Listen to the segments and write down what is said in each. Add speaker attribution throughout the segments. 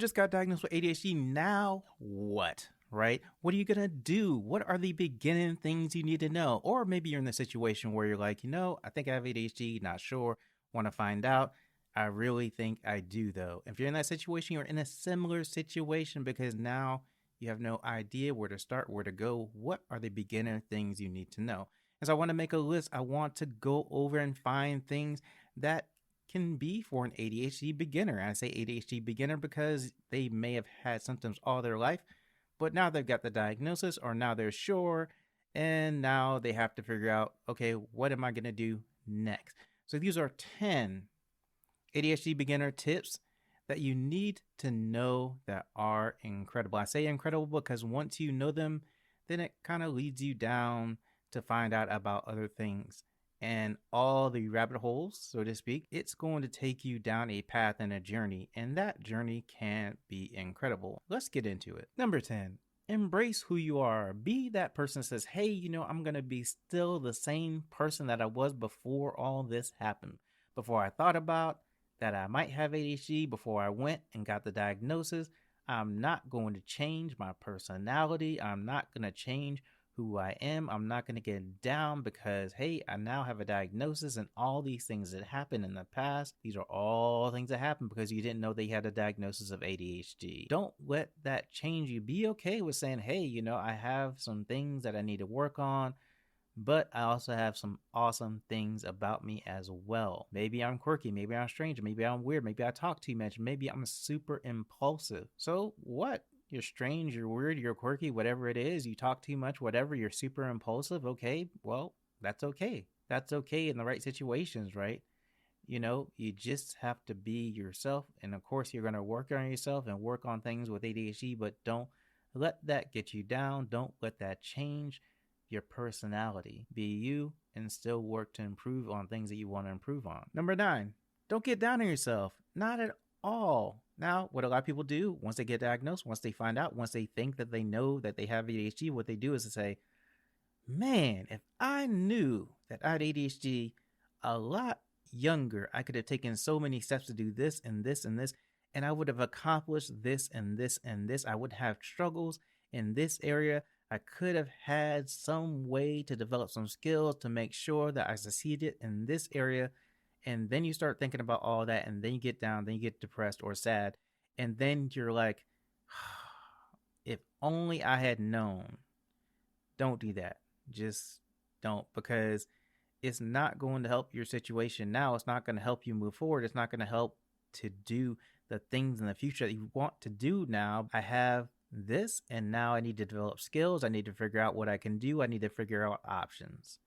Speaker 1: Just got diagnosed with ADHD. Now what? Right? What are you going to do? What are the beginning things you need to know? Or maybe you're in the situation where you're like, I think I have ADHD, not sure, want to find out. I really think I do, though. If you're in that situation, you're in a similar situation because now you have no idea where to start, where to go. What are the beginner things you need to know? And so I want to make a list. I want to go over and find things that can be for an ADHD beginner. And I say ADHD beginner because they may have had symptoms all their life, but now they've got the diagnosis or now they're sure, and now they have to figure out, okay, what am I going to do next? So these are 10 ADHD beginner tips that you need to know that are incredible. I say incredible because once you know them, then it kind of leads you down to find out about other things and all the rabbit holes, so to speak. It's going to take you down a path and a journey, and that journey can be incredible. Let's get into it. Number 10, embrace who you are. Be that person that says, hey, I'm going to be still the same person that I was before all this happened. Before I thought about that I might have ADHD, before I went and got the diagnosis, I'm not going to change my personality. I'm not going to change who I am. I'm not going to get down because, hey, I now have a diagnosis and all these things that happened in the past. These are all things that happened because you didn't know they had a diagnosis of ADHD. Don't let that change you. Be okay with saying, hey, I have some things that I need to work on, but I also have some awesome things about me as well. Maybe I'm quirky, maybe I'm strange, maybe I'm weird, maybe I talk too much, maybe I'm super impulsive. So what? You're strange, you're weird, you're quirky, whatever it is, you talk too much, whatever, you're super impulsive, okay, well, that's okay. That's okay in the right situations, right? You just have to be yourself. And of course, you're going to work on yourself and work on things with ADHD, but don't let that get you down. Don't let that change your personality. Be you and still work to improve on things that you want to improve on. Number 9, don't get down on yourself. Not at all. Now, what a lot of people do once they get diagnosed, once they find out, once they think that they know that they have ADHD, what they do is to say, man, if I knew that I had ADHD a lot younger, I could have taken so many steps to do this and this and this, and I would have accomplished this and this and this. I would have struggles in this area. I could have had some way to develop some skills to make sure that I succeeded in this area. And then you start thinking about all that, and then you get down, then you get depressed or sad, and then you're like, if only I had known. Don't do that. Just don't, because it's not going to help your situation now. It's not going to help you move forward. It's not going to help to do the things in the future that you want to do now. I have this, and now I need to develop skills. I need to figure out what I can do. I need to figure out options.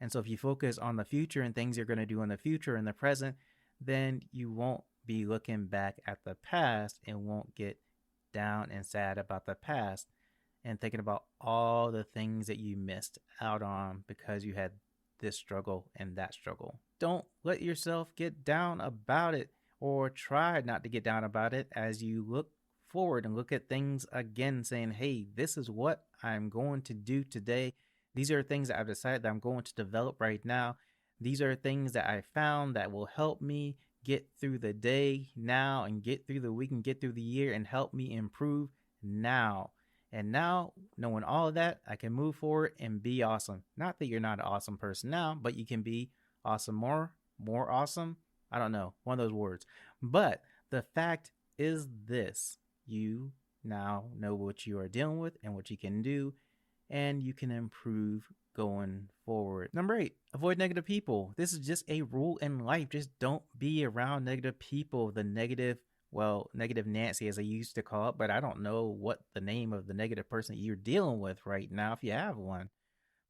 Speaker 1: And so if you focus on the future and things you're going to do in the future and the present, then you won't be looking back at the past and won't get down and sad about the past and thinking about all the things that you missed out on because you had this struggle and that struggle. Don't let yourself get down about it, or try not to get down about it as you look forward and look at things again, saying, hey, this is what I'm going to do today. These are things that I've decided that I'm going to develop right now. These are things that I found that will help me get through the day now and get through the week and get through the year and help me improve now. And now, knowing all of that, I can move forward and be awesome. Not that you're not an awesome person now, but you can be awesome more awesome. I don't know, one of those words. But the fact is this: you now know what you are dealing with and what you can do, and you can improve going forward. Number 8, avoid negative people. This is just a rule in life. Just don't be around negative people. The negative Nancy, as I used to call it, but I don't know what the name of the negative person you're dealing with right now, if you have one.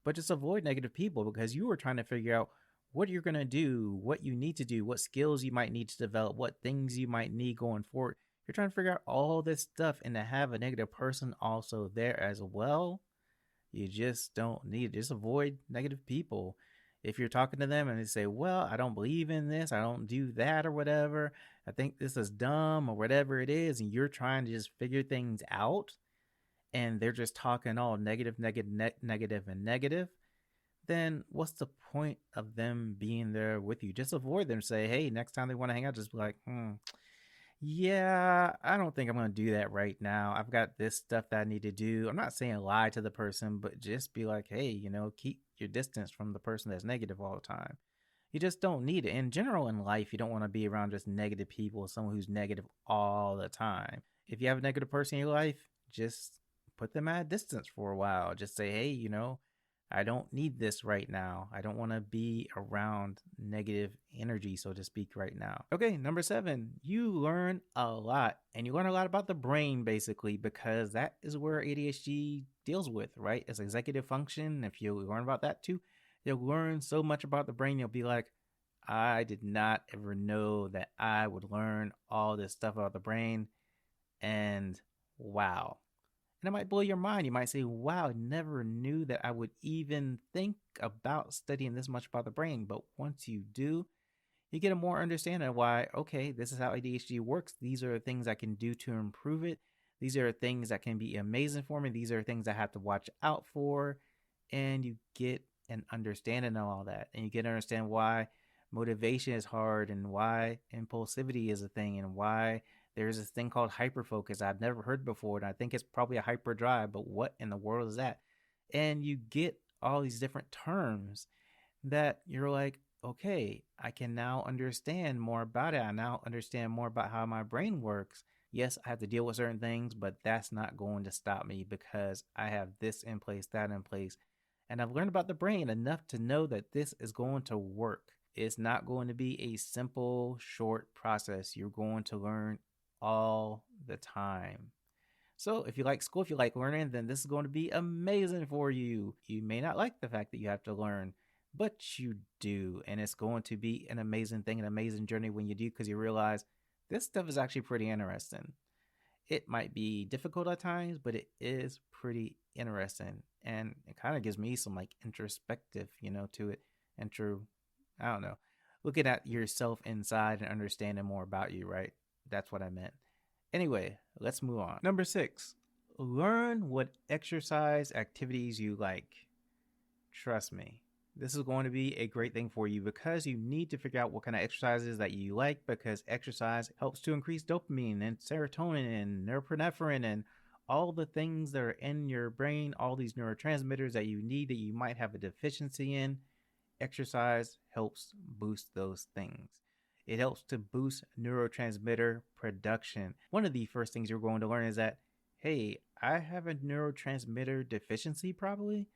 Speaker 1: But just avoid negative people, because you are trying to figure out what you're going to do, what you need to do, what skills you might need to develop, what things you might need going forward. You're trying to figure out all this stuff, and to have a negative person also there as well, you just don't need it. Just avoid negative people. If you're talking to them and they say, well, I don't believe in this, I don't do that or whatever, I think this is dumb or whatever it is, and you're trying to just figure things out, and they're just talking all negative, and negative, then what's the point of them being there with you? Just avoid them. Say, hey, next time they want to hang out, just be like, Yeah, I don't think I'm going to do that right now. I've got this stuff that I need to do. I'm not saying lie to the person, but just be like, hey, keep your distance from the person that's negative all the time. You just don't need it. In general, in life, you don't want to be around just negative people, someone who's negative all the time. If you have a negative person in your life, just put them at a distance for a while. Just say, hey, I don't need this right now. I don't want to be around negative energy, so to speak, right now. Okay, number 7, you learn a lot. And you learn a lot about the brain, basically, because that is where ADHD deals with, right? It's executive function. If you learn about that too, you'll learn so much about the brain. You'll be like, I did not ever know that I would learn all this stuff about the brain. And wow, and it might blow your mind. You might say, wow, I never knew that I would even think about studying this much about the brain. But once you do, you get a more understanding of why, okay, this is how ADHD works. These are the things I can do to improve it. These are things that can be amazing for me. These are things I have to watch out for. And you get an understanding of all that. And you get to understand why motivation is hard and why impulsivity is a thing and why there's this thing called hyperfocus I've never heard before. And I think it's probably a hyperdrive, but what in the world is that? And you get all these different terms that you're like, okay, I can now understand more about it. I now understand more about how my brain works. Yes, I have to deal with certain things, but that's not going to stop me because I have this in place, that in place. And I've learned about the brain enough to know that this is going to work. It's not going to be a simple, short process. You're going to learn all the time. So, if you like school, if you like learning, then this is going to be amazing for you. You may not like the fact that you have to learn, but you do. And it's going to be an amazing thing, an amazing journey when you do, because you realize this stuff is actually pretty interesting. It might be difficult at times, but it is pretty interesting. And it kind of gives me some like introspective, to it. I don't know, looking at yourself inside and understanding more about you, right? That's what I meant. Anyway, let's move on. Number 6, learn what exercise activities you like. Trust me, this is going to be a great thing for you because you need to figure out what kind of exercises that you like, because exercise helps to increase dopamine and serotonin and norepinephrine and all the things that are in your brain, all these neurotransmitters that you need that you might have a deficiency in. Exercise helps boost those things. It helps to boost neurotransmitter production. One of the first things you're going to learn is that, hey, I have a neurotransmitter deficiency probably,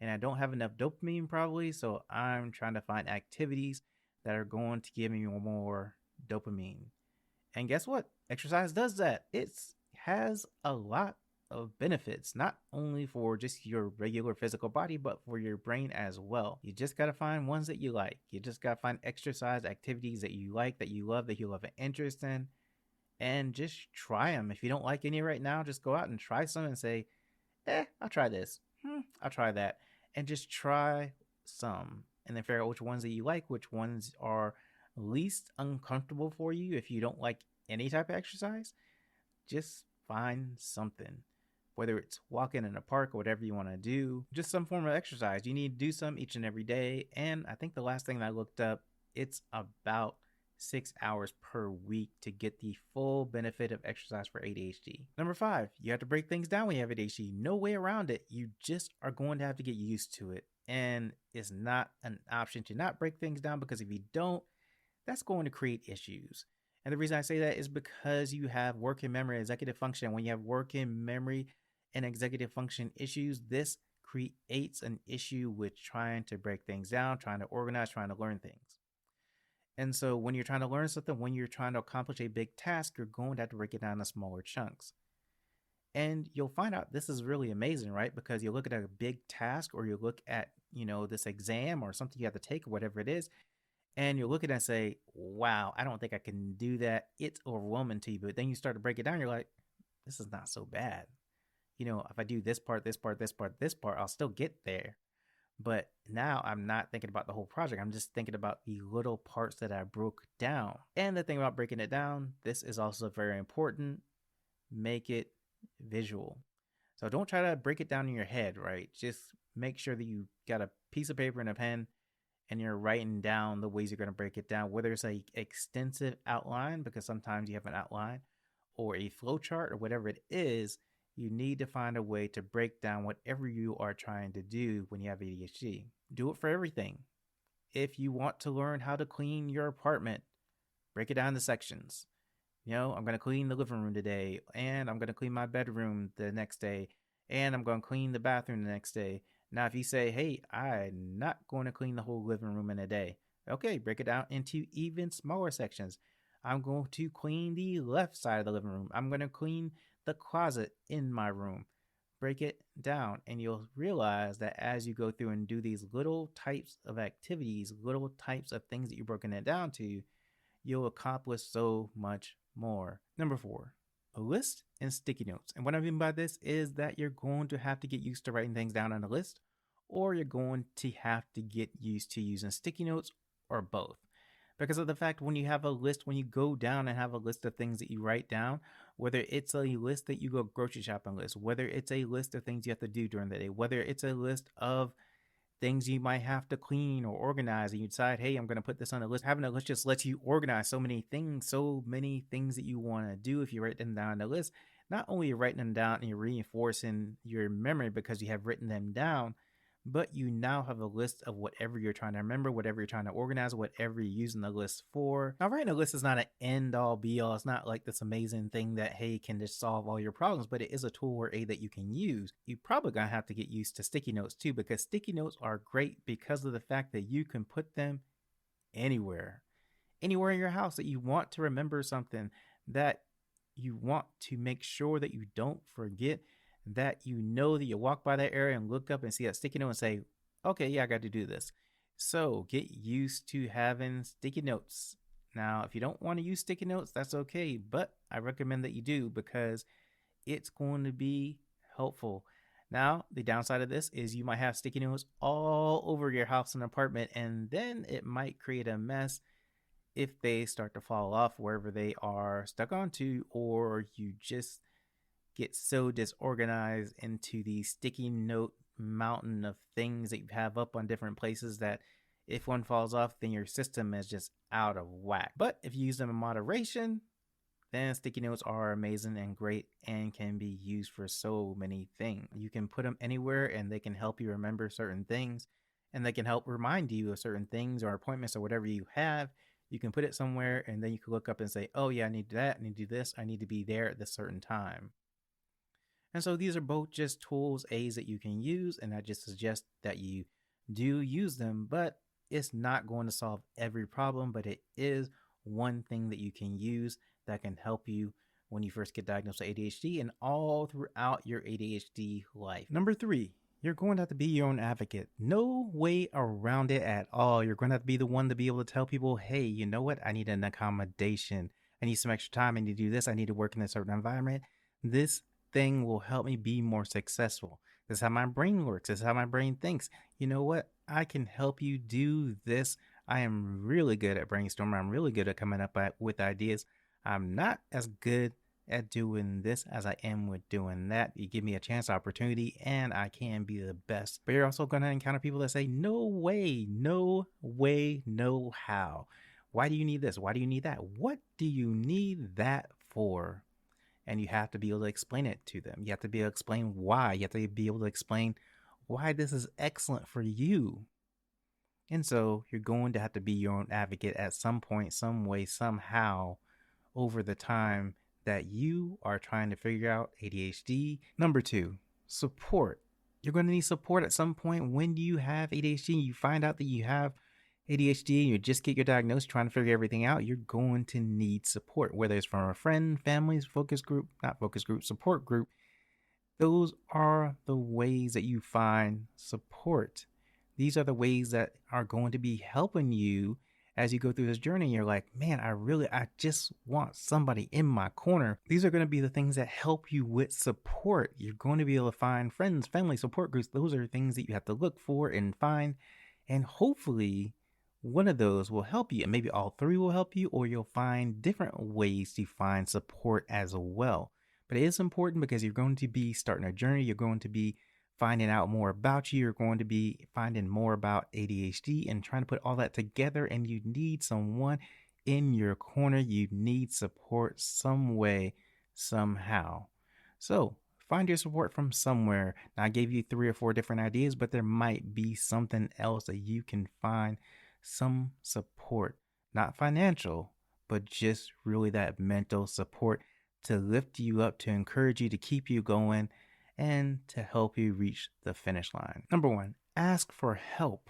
Speaker 1: and I don't have enough dopamine probably, so I'm trying to find activities that are going to give me more dopamine. And guess what? Exercise does that. It has a lot of benefits, not only for just your regular physical body, but for your brain as well. You just got to find ones that you like. You just got to find exercise activities that you like, that you have an interest in, and just try them. If you don't like any right now, just go out and try some and say, I'll try this. I'll try that. And just try some. And then figure out which ones that you like, which ones are least uncomfortable for you. If you don't like any type of exercise, just find something. Whether it's walking in a park or whatever you want to do, just some form of exercise. You need to do some each and every day. And I think the last thing that I looked up, it's about 6 hours per week to get the full benefit of exercise for ADHD. Number 5, you have to break things down when you have ADHD. No way around it. You just are going to have to get used to it. And it's not an option to not break things down, because if you don't, that's going to create issues. And the reason I say that is because you have working memory, executive function. When you have working memory and executive function issues, this creates an issue with trying to break things down, trying to organize, trying to learn things. And so when you're trying to learn something, when you're trying to accomplish a big task, you're going to have to break it down into smaller chunks. And you'll find out this is really amazing, right? Because you look at a big task, or you look at, this exam or something you have to take or whatever it is, and you look at it and say, wow, I don't think I can do that. It's overwhelming to you. But then you start to break it down. You're like, this is not so bad. If I do this part, this part, this part, this part, I'll still get there. But now I'm not thinking about the whole project. I'm just thinking about the little parts that I broke down. And the thing about breaking it down, this is also very important. Make it visual. So don't try to break it down in your head, right? Just make sure that you got a piece of paper and a pen and you're writing down the ways you're going to break it down, whether it's a extensive outline, because sometimes you have an outline, or a flow chart, or whatever it is, you need to find a way to break down whatever you are trying to do when you have ADHD. Do it for everything. If you want to learn how to clean your apartment, break it down into sections. I'm going to clean the living room today, and I'm going to clean my bedroom the next day, and I'm going to clean the bathroom the next day. Now, if you say, hey, I'm not going to clean the whole living room in a day, okay, break it down into even smaller sections. I'm going to clean the left side of the living room. I'm going to clean the closet in my room. Break it down, and you'll realize that as you go through and do these little types of activities, little types of things that you've broken it down to, you'll accomplish so much more. Number 4, a list and sticky notes. And what I mean by this is that you're going to have to get used to writing things down on a list, or you're going to have to get used to using sticky notes, or both. Because of the fact, when you have a list, when you go down and have a list of things that you write down, whether it's a list that you go grocery shopping list, whether it's a list of things you have to do during the day, whether it's a list of things you might have to clean or organize, and you decide, hey, I'm going to put this on a list. Having a list just lets you organize so many things that you want to do if you write them down on the list. Not only you're writing them down and you're reinforcing your memory because you have written them down, but you now have a list of whatever you're trying to remember, whatever you're trying to organize, whatever you're using the list for. Now, writing a list is not an end all be all. It's not like this amazing thing that, hey, can just solve all your problems, but it is a tool or aid that you can use. You're probably going to have to get used to sticky notes too, because sticky notes are great because of the fact that you can put them anywhere. Anywhere in your house that you want to remember something, that you want to make sure that you don't forget, that that you walk by that area and look up and see that sticky note and say, okay, yeah, I got to do this. So get used to having sticky notes. Now, if you don't want to use sticky notes, that's okay, but I recommend that you do because it's going to be helpful. Now, the downside of this is you might have sticky notes all over your house and apartment, and then it might create a mess if they start to fall off wherever they are stuck onto, or you just get so disorganized into the sticky note mountain of things that you have up on different places that if one falls off, then your system is just out of whack. But if you use them in moderation, then sticky notes are amazing and great and can be used for so many things. You can put them anywhere and they can help you remember certain things, and they can help remind you of certain things or appointments or whatever you have. You can put it somewhere and then you can look up and say, oh yeah, I need that, I need to do this, I need to be there at this certain time. And so these are both just tools, aids that you can use, and I just suggest that you do use them, but it's not going to solve every problem, but it is one thing that you can use that can help you when you first get diagnosed with ADHD and all throughout your ADHD life. Number 3, you're going to have to be your own advocate. No way around it at all. You're going to have to be the one to be able to tell people, hey, you know what? I need an accommodation. I need some extra time. I need to do this. I need to work in a certain environment. This thing will help me be more successful. This is how my brain works. This is how my brain thinks. You know what? I can help you do this. I am really good at brainstorming. I'm really good at coming up with ideas. I'm not as good at doing this as I am with doing that. You give me a chance, opportunity, and I can be the best. But you're also going to encounter people that say, no way, no way, no how. Why do you need this? Why do you need that? What do you need that for? And you have to be able to explain it to them. You have to be able to explain why. You have to be able to explain why this is excellent for you. And so you're going to have to be your own advocate at some point, some way, somehow over the time that you are trying to figure out ADHD. Number 2, support. You're going to need support at some point when you have ADHD. You find out that you have ADHD and you just get your diagnosis, trying to figure everything out. You're going to need support, whether it's from a friend, family, support group. Those are the ways that you find support. These are the ways that are going to be helping you as you go through this journey. You're like, man, I just want somebody in my corner. These are going to be the things that help you with support. You're going to be able to find friends, family, support groups. Those are things that you have to look for and find. And hopefully one of those will help you, and maybe all 3 will help you, or you'll find different ways to find support as well. But it is important because you're going to be starting a journey. You're going to be finding out more about you. You're going to be finding more about ADHD and trying to put all that together. And you need someone in your corner. You need support some way, somehow. So find your support from somewhere. Now, I gave you 3 or 4 different ideas, but there might be something else that you can find some support, not financial, but just really that mental support to lift you up, to encourage you, to keep you going, and to help you reach the finish line. Number 1, ask for help.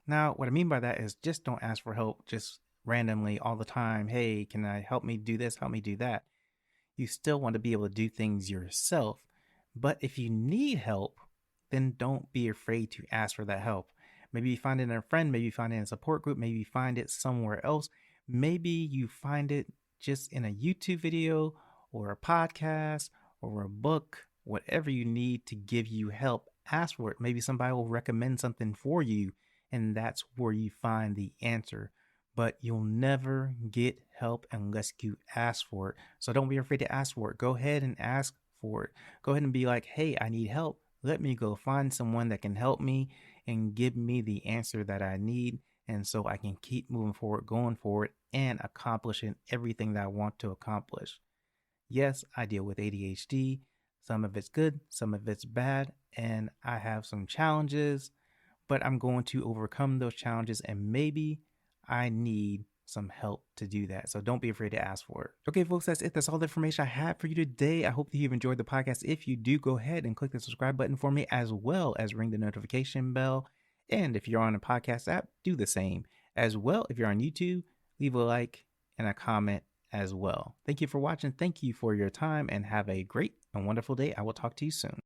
Speaker 1: Now, what I mean by that is just don't ask for help just randomly all the time. Hey, can I help me do this? Help me do that. You still want to be able to do things yourself. But if you need help, then don't be afraid to ask for that help. Maybe you find it in a friend, maybe you find it in a support group, maybe you find it somewhere else. Maybe you find it just in a YouTube video or a podcast or a book, whatever you need to give you help. Ask for it. Maybe somebody will recommend something for you, and that's where you find the answer. But you'll never get help unless you ask for it. So don't be afraid to ask for it. Go ahead and ask for it. Go ahead and be like, hey, I need help. Let me go find someone that can help me and give me the answer that I need. And so I can keep moving forward, going forward, and accomplishing everything that I want to accomplish. Yes, I deal with ADHD. Some of it's good, some of it's bad, and I have some challenges, but I'm going to overcome those challenges, and maybe I need some help to do that. So don't be afraid to ask for it. Okay, folks, that's it. That's all the information I have for you today. I hope that you've enjoyed the podcast. If you do, go ahead and click the subscribe button for me, as well as ring the notification bell. And if you're on a podcast app, do the same. As well, if you're on YouTube, leave a like and a comment as well. Thank you for watching. Thank you for your time, and have a great and wonderful day. I will talk to you soon.